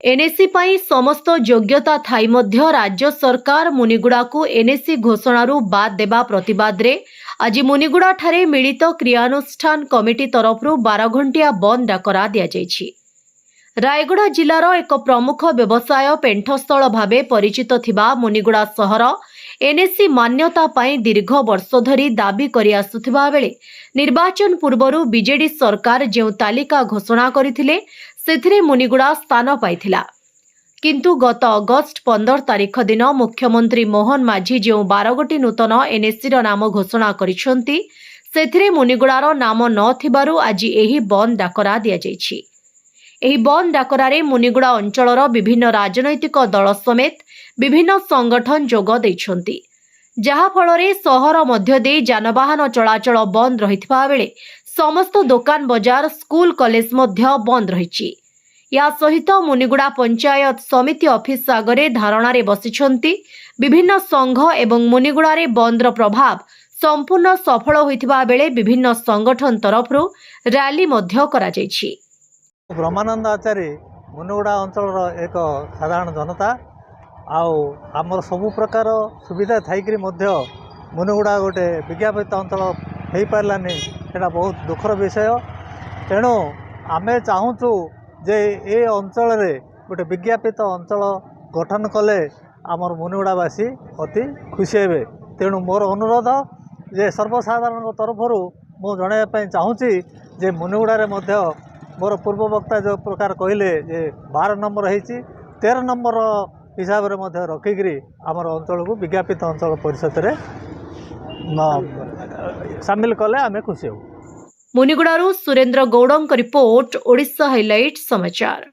NAC पाई समस्त योग्यता Thai मध्य राज्य सरकार मुनिगुड़ा को एनएसी घोषणारू बाद देबा प्रतिवाद रे आज मुनिगुड़ा ठारे मिलित क्रियानुष्ठान कमिटी तरफरू 12 घंटिया बंद डाकरा दिया जायछि। रायगड़ा जिलार एक प्रमुख व्यवसाय पेंठस्थल भावे परिचित थिबा मुनिगुड़ा सहर एनएसी मान्यता पाई दीर्घ वर्ष धरी दाबी करि आसुथिबा बेले निर्वाचन पूर्वरु बीजेडी सरकार जेउ तालिका घोषणा करथिले सेथिरे मुनिगुड़ा स्थान पाइथिला। किंतु गत अगस्ट 15 तारिख दिन मुख्यमंत्री मोहन माझी जो 12 गोटी नूतन एनएसी नाम घोषणा करिसंती सेथिरे मुनिगुड़ार नाम न थिबारु आज एही बंद डाकरा दिया जायछि। एही बंद डाकरारे मुनिगुड़ा अंचलर विभिन्न राजनैतिक दल समेत विभिन्न संगठन जोग दैछंती, जहा फलरे सहर मध्य दे जानवाहन चलाचल बंद रहिथिबा बेले समस्त दुकान बजार स्कूल कॉलेज मध्य बंद रहिछि। या सहित मुनिगुड़ा पंचायत समिति ऑफिस आगरे धारणारे बसिछंती विभिन्न संघ एवं मुनिगुड़ारे बंदर प्रभाव संपूर्ण सफल होइथिबा बेले विभिन्न संगठन तरफरु रैली मध्य करा जायछि। ब्रह्मानंद आचार्य मुनिगुड़ा अंचल एक साधारण जनता आमर सबु प्रकार सुविधा थाइकरी मध्य मुनिगुड़ा गोटे विज्ञापित अंचल हो पारानी सेटा बहुत दुखर विषय। तेणु आमे चाहूँ जे ए अंचल रे गोटे विज्ञापित अंचल गठन कले आमर मुनिगुड़ावासी अति खुशी हेबे। तेणु मोर अनुरोध जे सर्वसाधारण तरफरु मु जणाइबा चाहूँगी जे मुनिगुड़ा मध्य मोर पूर्व वक्ता जो प्रकार कहले जे 12 नंबर होती 13 नंबर हिसाब से रखिकी आमर अंचल को विज्ञापित अंचल परिषद रे सामिल कले आमे खुशी हो। मुनिगुड़ारू सुरेंद्र गौड़ों रिपोर्ट, ओडिशा हाइलाइट समाचार।